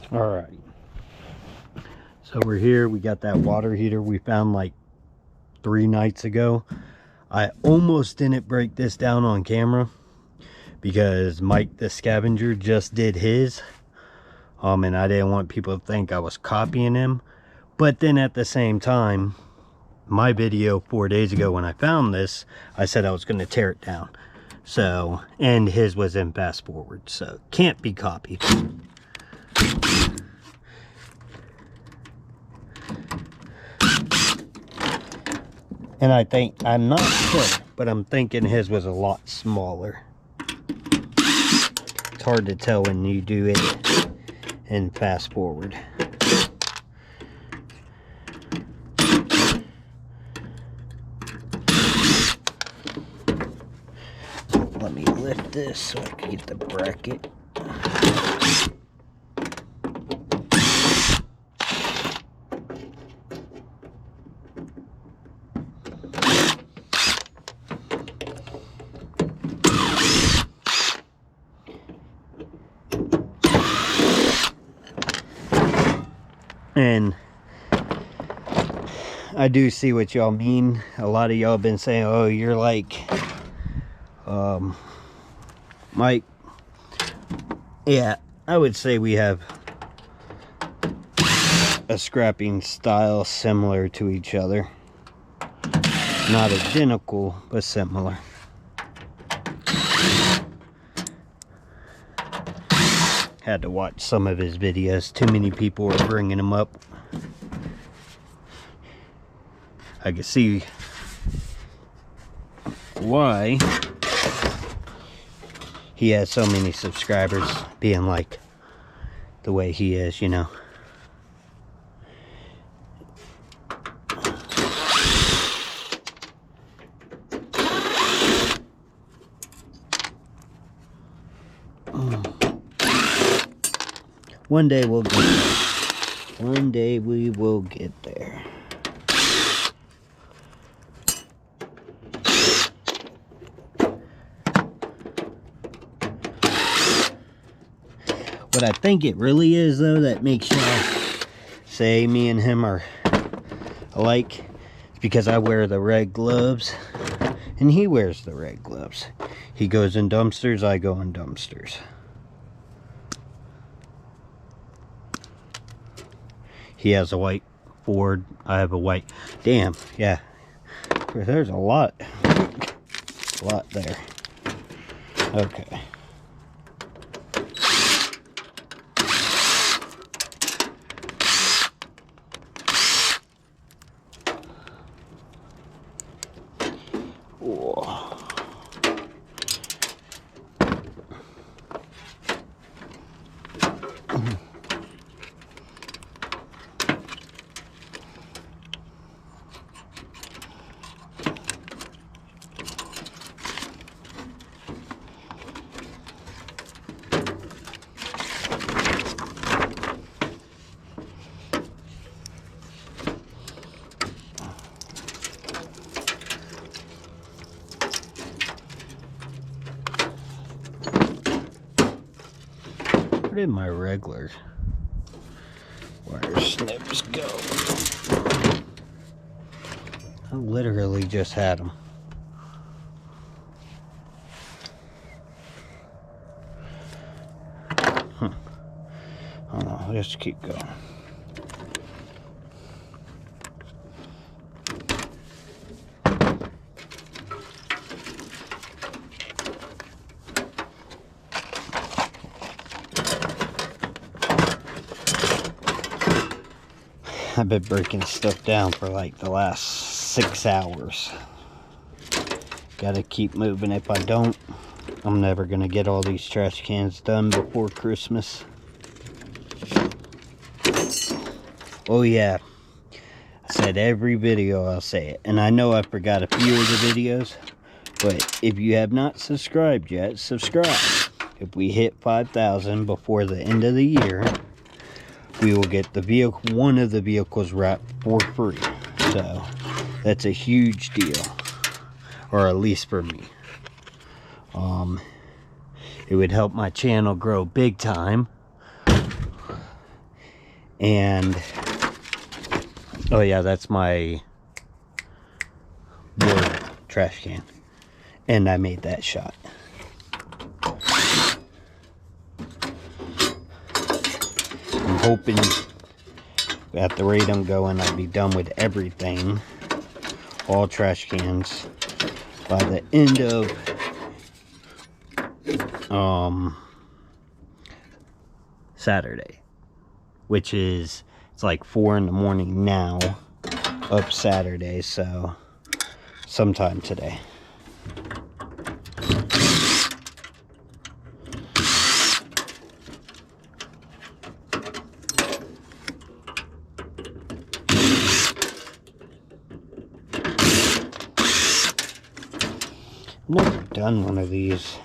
All right. So we're here. We got that water heater we found like 3 nights ago. I almost didn't break this down on camera because Mike the scavenger just did his. And I didn't want people to think I was copying him. But then at the same time, my video 4 days ago when I found this, I said I was going to tear it down. So, and his was in fast forward, so can't be copied. And I think, I'm not sure, but I'm thinking his was a lot smaller. It's hard to tell when you do it in fast forward. Let me lift this so I can get the bracket. And I do see what y'all mean. A lot of y'all have been saying, oh, you're like Mike. Yeah, I would say we have a scrapping style similar to each other. Not identical, but similar. Had to watch some of his videos. Too many people were bringing them up. I can see why he has so many subscribers, being like the way he is, you know. One day we'll get there. One day we will get there. What I think it really is, though, that makes y'all say me and him are alike, is because I wear the red gloves and he wears the red gloves. He goes in dumpsters, I go in dumpsters. He has a white Ford, I have a white. Damn, yeah. There's a lot there. Okay. Whoa. Where did my regular wire snips go? I literally just had them. Oh, let's keep going. I've been breaking stuff down for like the last 6 hours. Gotta keep moving. If I don't, I'm never gonna get all these trash cans done before Christmas. Oh yeah, I said every video I'll say it, and I know I forgot a few of the videos, but if you have not subscribed yet, subscribe. If we hit 5,000 before the end of the year, we will get the vehicle, one of the vehicles wrapped for free. So that's a huge deal, or at least for me. It would help my channel grow big time. And oh yeah, that's my wood trash can. And I made that shot. I'm hoping at the rate I'm going, I'll be done with everything, all trash cans, by the end of Saturday, which is, it's like 4 in the morning now, up Saturday, so sometime today. I've never done one of these.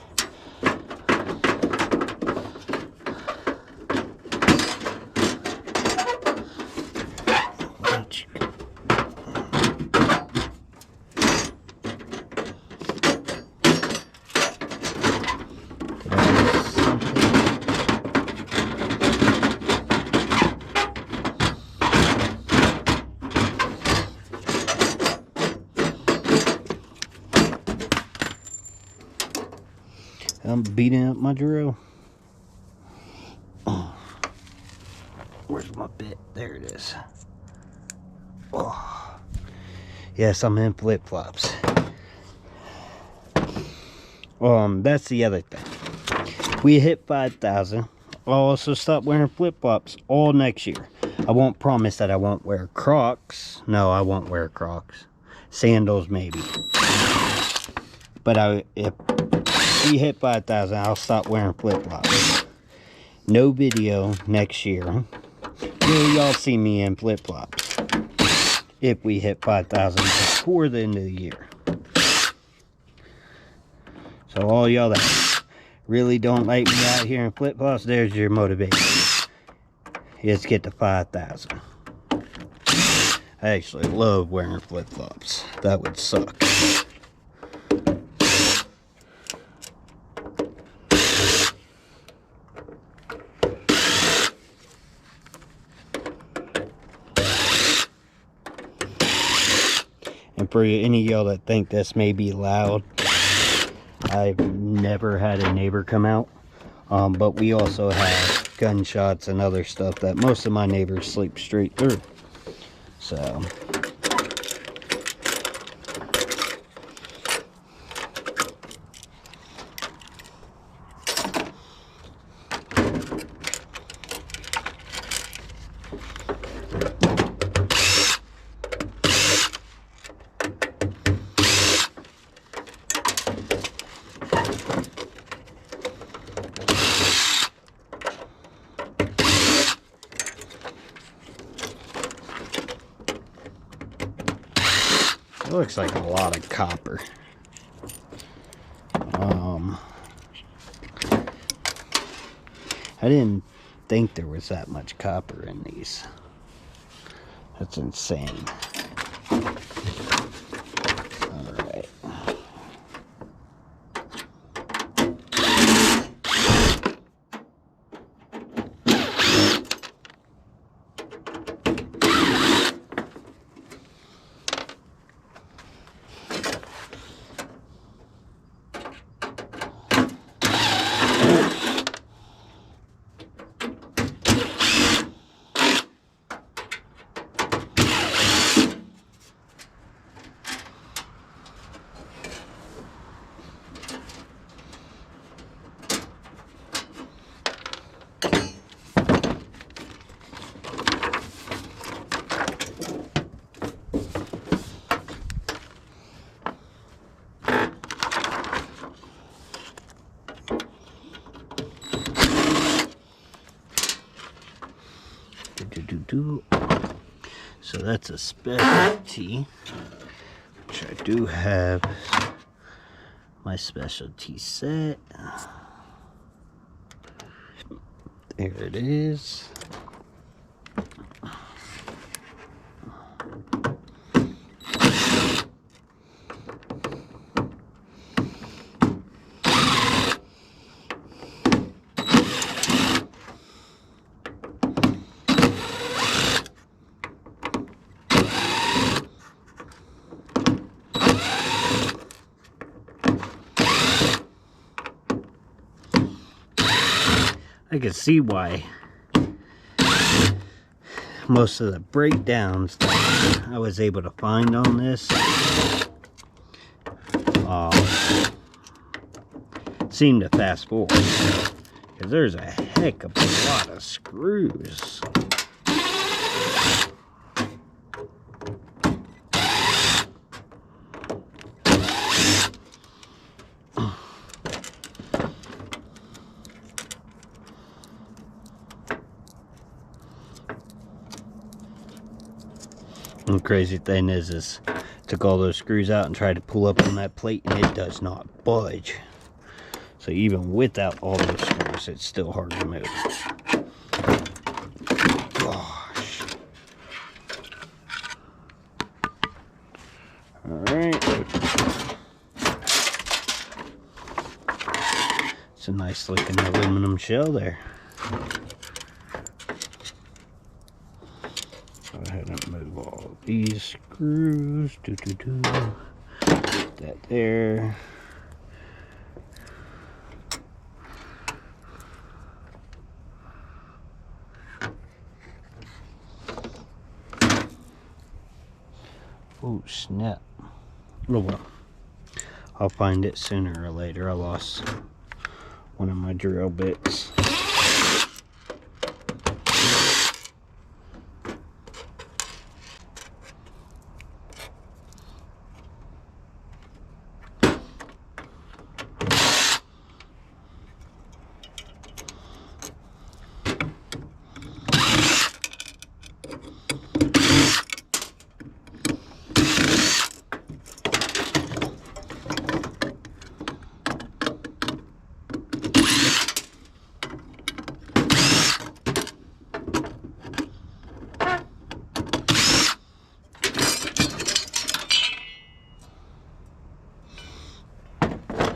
I'm beating up my drill. Oh. Where's my bit? There it is. Oh. Yes, I'm in flip-flops. That's the other thing. We hit 5,000. I'll also stop wearing flip-flops all next year. I won't promise that I won't wear Crocs. No, I won't wear Crocs. Sandals, maybe. But if we hit 5,000, I'll stop wearing flip-flops. No video next year. Will y'all see me in flip-flops if we hit 5,000 before the end of the year? So all y'all that really don't like me out here in flip-flops, there's your motivation. Let's get to 5,000. I actually love wearing flip-flops. That would suck. And for any of y'all that think this may be loud, I've never had a neighbor come out. But we also have gunshots and other stuff that most of my neighbors sleep straight through. So it looks like a lot of copper. I didn't think there was that much copper in these. That's insane. Alright. So that's a specialty, which I do have my specialty set. There it is. I can see why most of the breakdowns that I was able to find on this seem to fast forward, because there's a heck of a lot of screws. And the crazy thing is took all those screws out and tried to pull up on that plate, and it does not budge. So even without all those screws, it's still hard to move. Gosh. Alright. It's a nice looking aluminum shell there. Go ahead and move all these screws. Put that there. Oh snap. Oh well. I'll find it sooner or later. I lost one of my drill bits.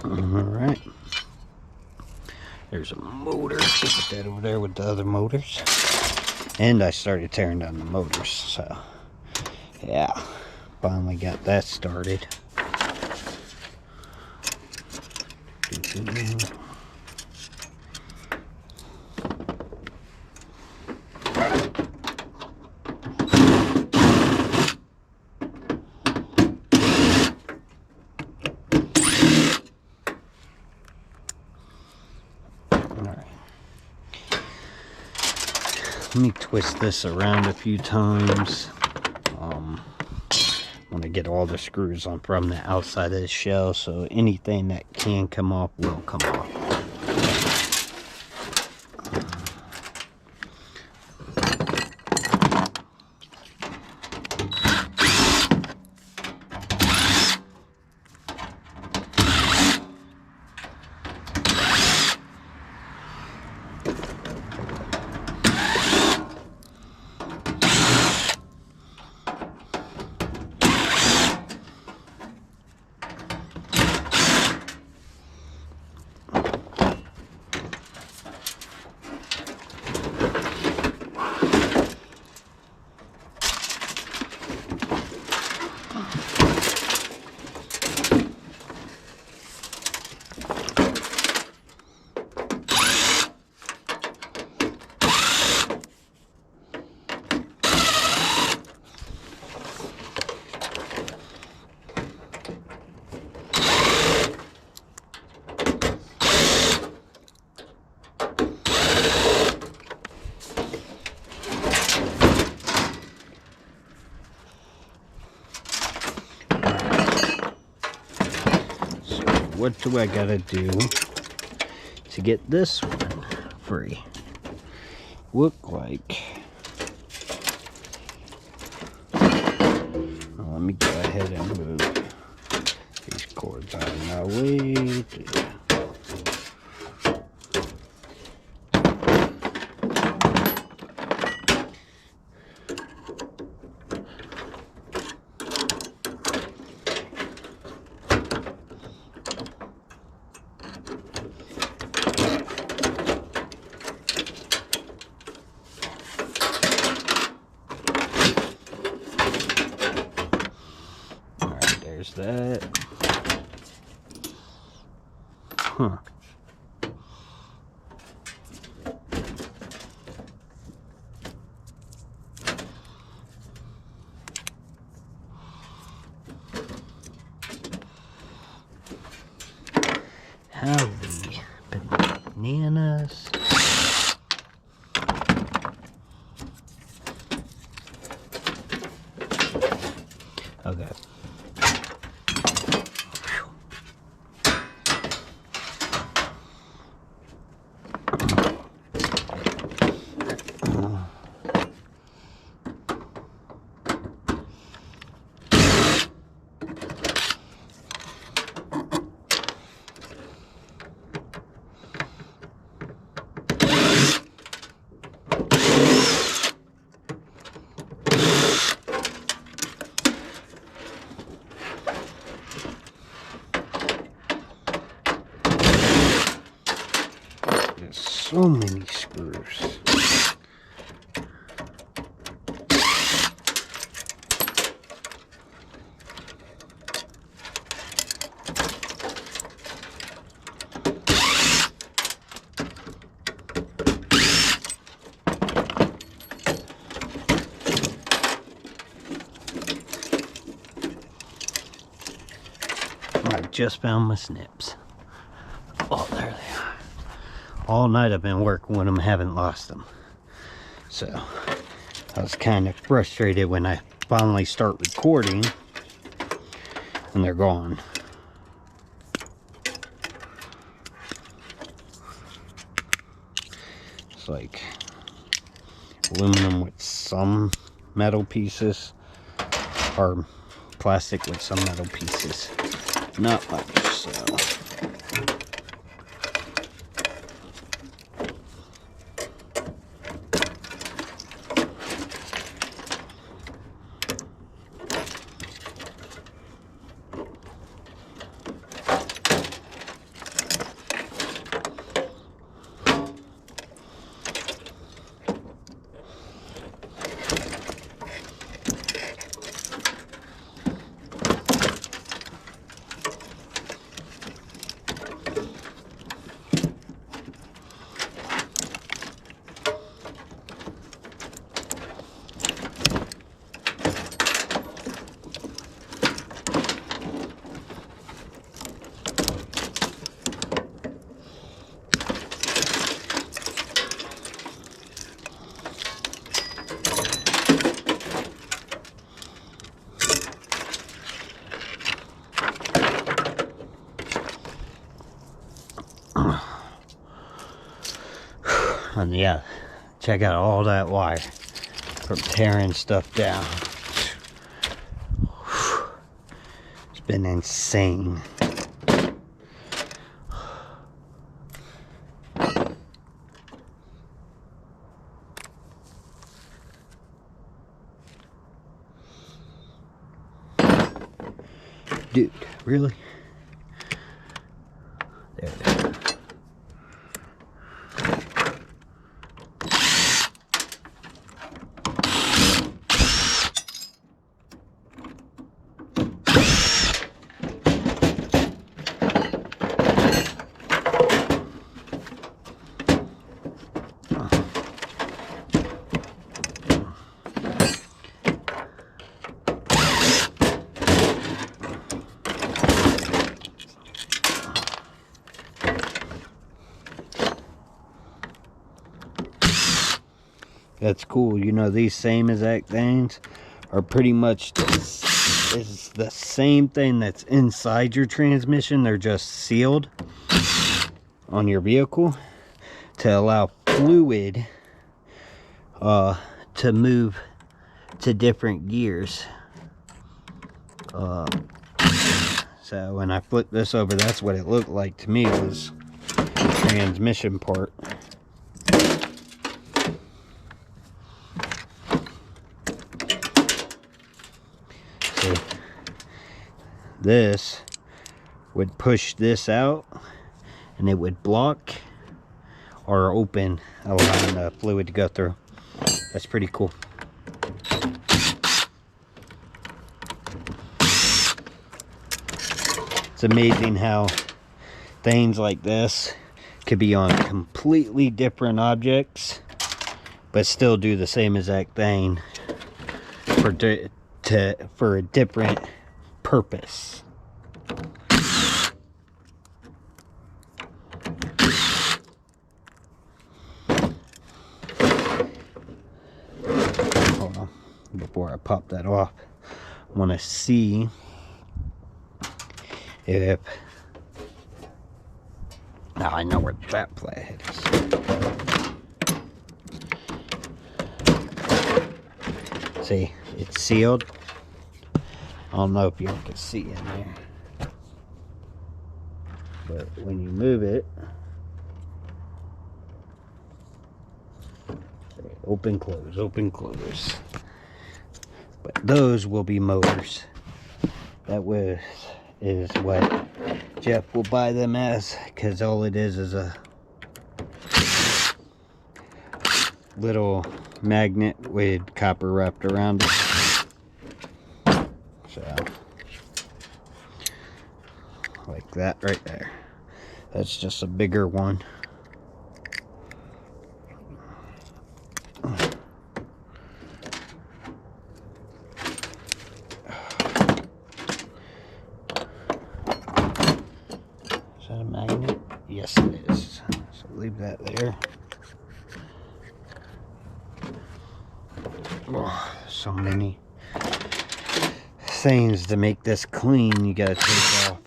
Alright. There's a motor. Put that over there with the other motors. And I started tearing down the motors. So, yeah. Finally got that started. Let me twist this around a few times. I want to get all the screws on from the outside of the shell, so anything that can come off will come off. What do I gotta do to get this one free? Look like. Well, let me go ahead and move these cords out of my way. There's that. Huh. Okay. There's so many screws. I just found my snips. Oh, there they are. All night I've been working with them, haven't lost them. So I was kind of frustrated when I finally start recording and they're gone. It's like aluminum with some metal pieces, or plastic with some metal pieces. Not much, so. And yeah, check out all that wire from tearing stuff down. It's been insane. Dude, really? There it is. That's cool. You know, these same exact things are pretty much is the same thing that's inside your transmission. They're just sealed on your vehicle to allow fluid to move to different gears. So when I flipped this over, that's what it looked like to me, was the transmission part. So this would push this out and it would block or open, allowing the fluid to go through. That's pretty cool. It's amazing how things like this could be on completely different objects but still do the same exact thing for a different purpose. Hold on, before I pop that off, want to see if... Now I know where that flathead is. See, it's sealed. I don't know if you can see in there. But when you move it, open, close, open, close. But those will be motors. That is what Jeff will buy them as, because all it is a little magnet with copper wrapped around it. So, like that right there. That's just a bigger one. Is that a magnet? Yes, it is. So leave that there. Oh, so many things to make this clean you gotta take off.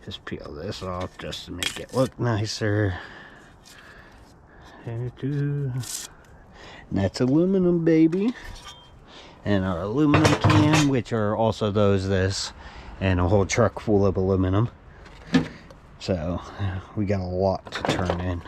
Just peel this off just to make it look nicer. And that's aluminum, baby. And our aluminum can, which are also this, and a whole truck full of aluminum. So we got a lot to turn in.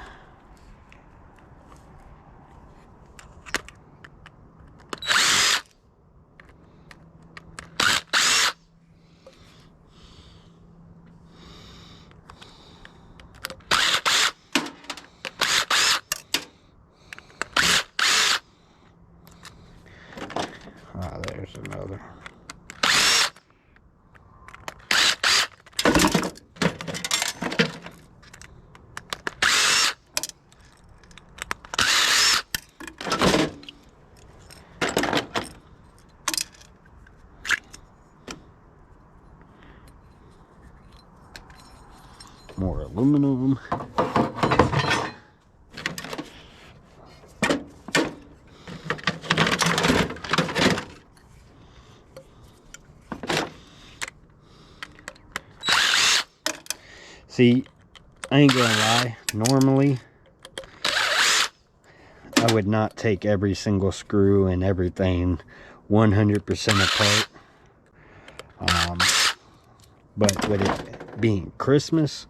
Ah, there's another. More aluminum. See, I ain't gonna lie, normally I would not take every single screw and everything 100% apart. But with it being Christmas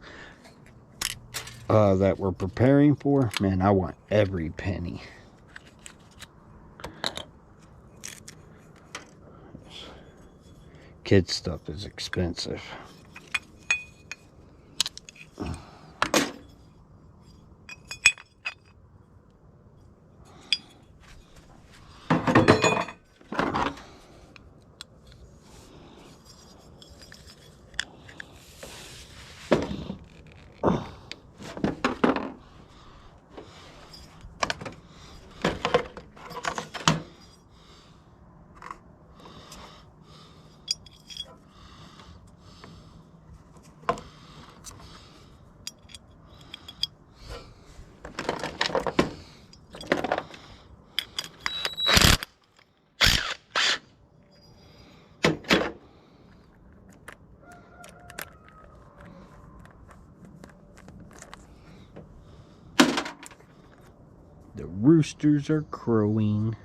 that we're preparing for, man, I want every penny. Kid stuff is expensive. The roosters are crowing.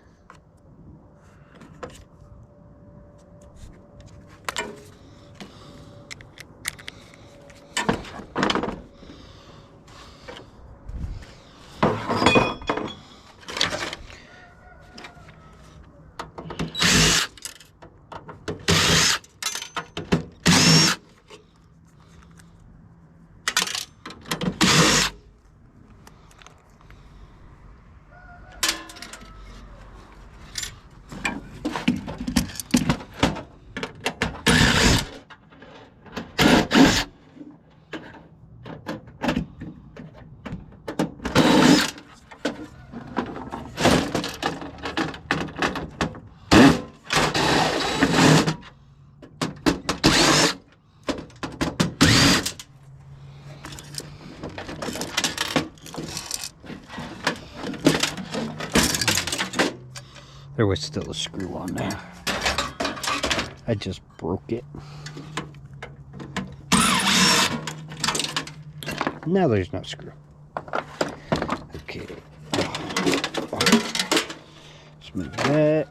There was still a screw on there. I just broke it. Now there's no screw. Okay. Let's move that.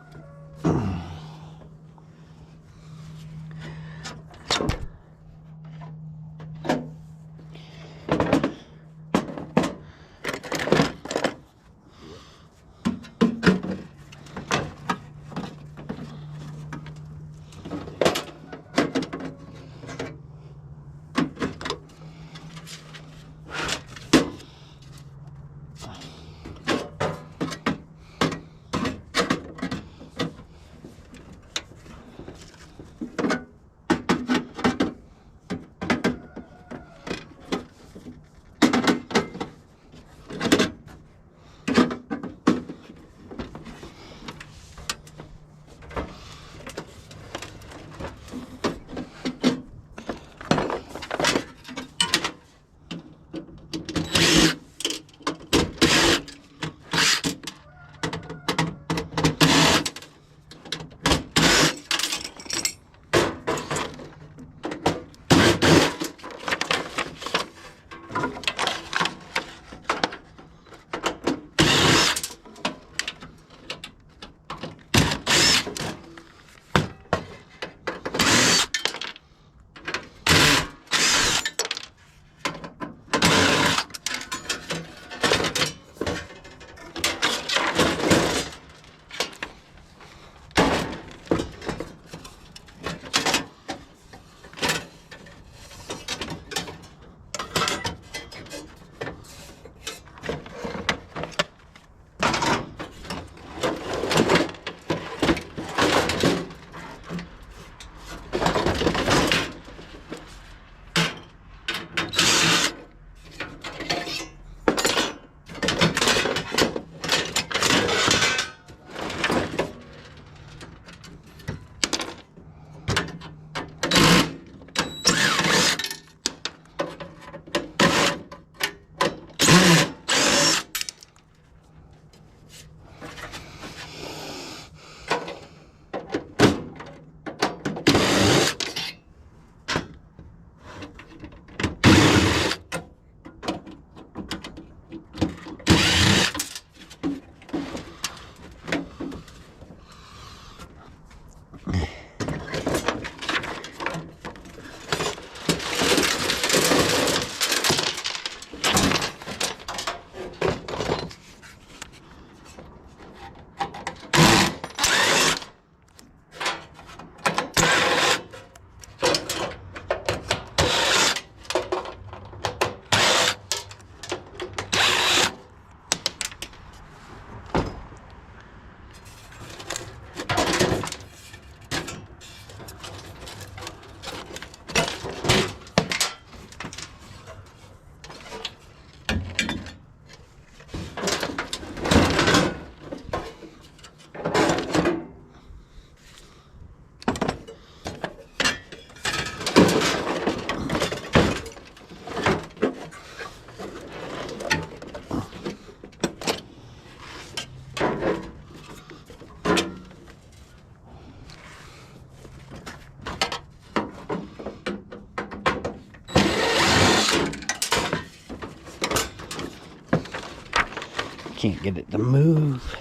Can't get it to move.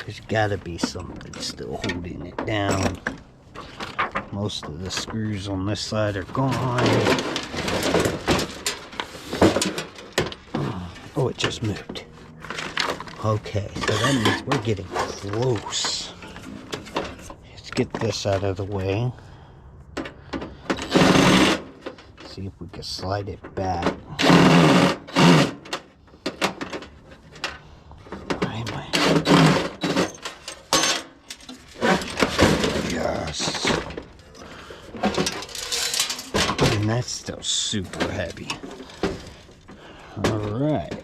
There's gotta be something still holding it down. Most of the screws on this side are gone. Oh, it just moved. Okay, so that means we're getting close. Let's get this out of the way. See if we can slide it back. Yes. And that's still super heavy. All right.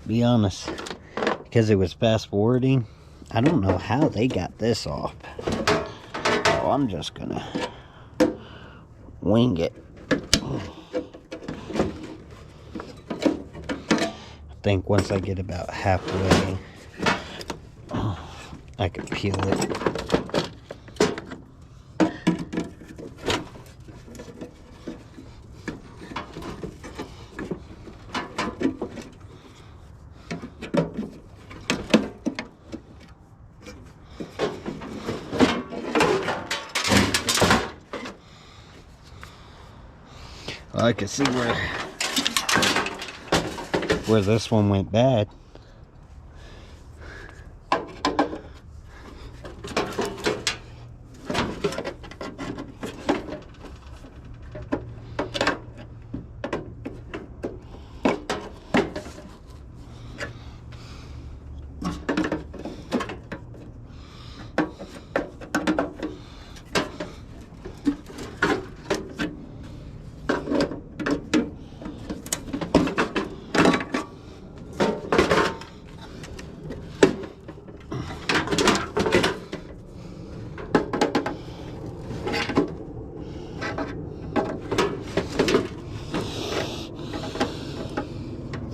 Be honest, because it was fast forwarding, I don't know how they got this off. So I'm just gonna wing it. I think once I get about halfway, I can peel it. I can see where this one went bad.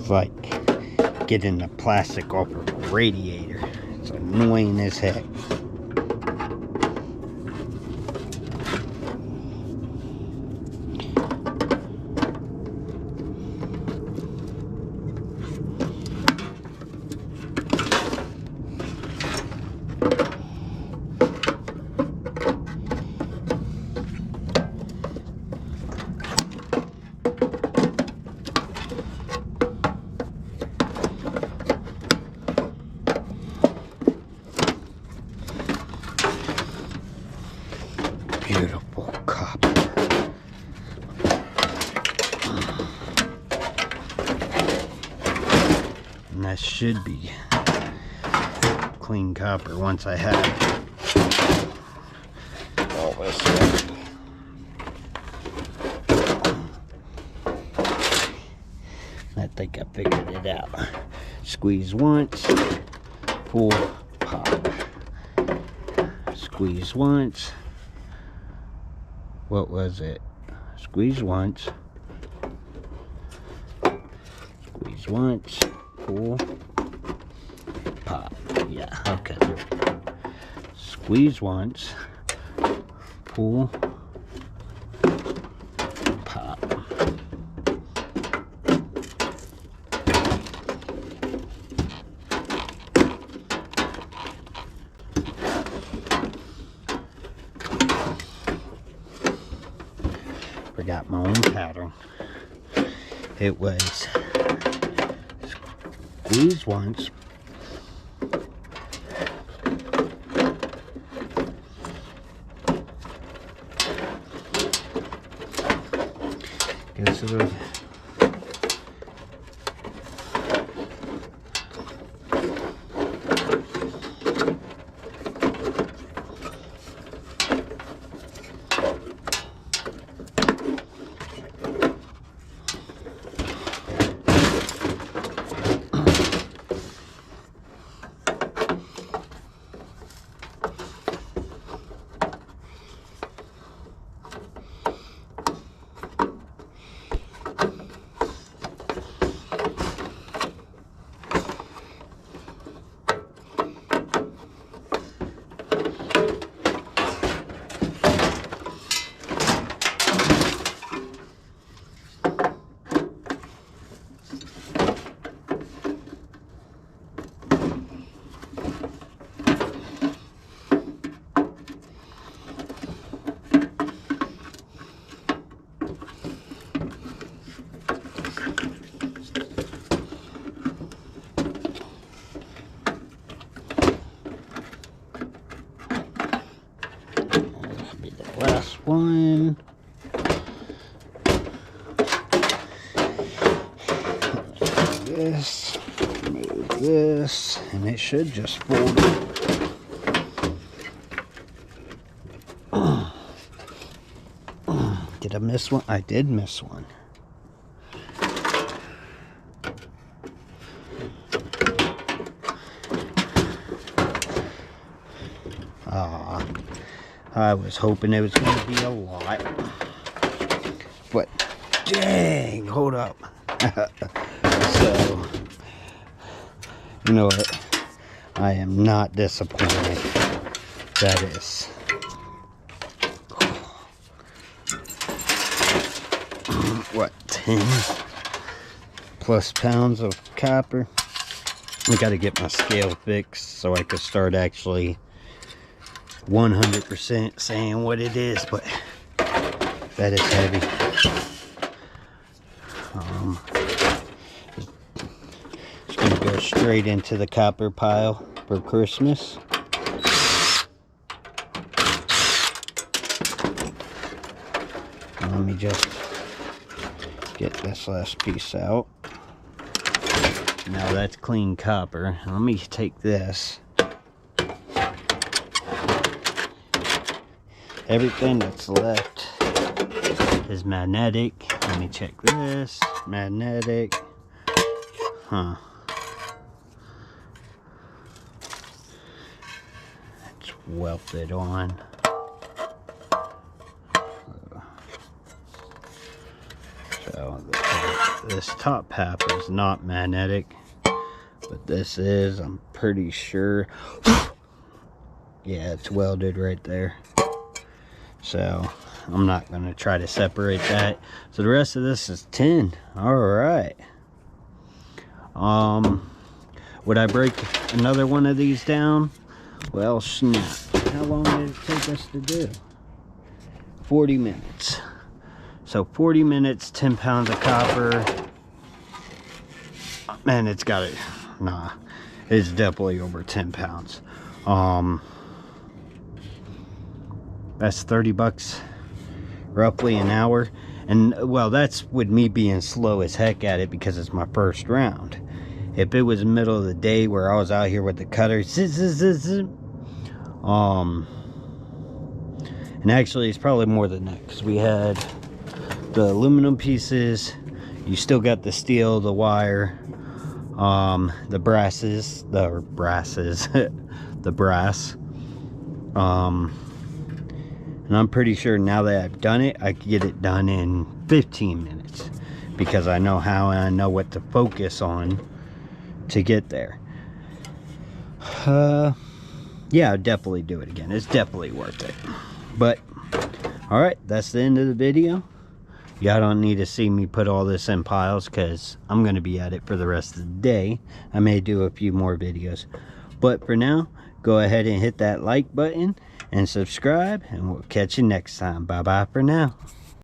Like getting the plastic off of a radiator. It's annoying as heck. Beautiful copper. And that should be clean copper once I have all this ready. I think I figured it out. Squeeze once, pull, pop. Squeeze once. What was it? Squeeze once. Squeeze once. Pull. Pop. Yeah, okay. Squeeze once. Pull. Pop. Forgot my own pattern. It was squeeze once, consider one. This, move this, and it should just fold it. Did I miss one? I did miss one. I was hoping it was going to be a lot. But, dang, hold up. So, you know what? I am not disappointed. That is. What, 10 plus pounds of copper? I got to get my scale fixed so I could start actually 100% saying what it is, but that is heavy. It's gonna go straight into the copper pile for Christmas. Let me just get this last piece out. Now that's clean copper. Let me take this. Everything that's left is magnetic. Let me check this. Magnetic. Huh. It's welted on. So this top half is not magnetic, but this is, I'm pretty sure. Yeah, it's welded right there. So I'm not going to try to separate that. So the rest of this is tin. All right. Would I break another one of these down? Well, snap. How long did it take us to do? 40 minutes. So 40 minutes, 10 pounds of copper. Man, it's got it. Nah, it's definitely over 10 pounds. That's 30 bucks roughly an hour. And well, that's with me being slow as heck at it because it's my first round. If it was the middle of the day where I was out here with the cutter, and actually it's probably more than that because we had the aluminum pieces, you still got the steel, the wire, the brasses, the brass. And I'm pretty sure now that I've done it, I can get it done in 15 minutes. Because I know how and I know what to focus on to get there. Yeah, I'll definitely do it again. It's definitely worth it. But, alright, that's the end of the video. Y'all don't need to see me put all this in piles because I'm going to be at it for the rest of the day. I may do a few more videos. But for now, go ahead and hit that like button and subscribe, and we'll catch you next time. Bye bye for now.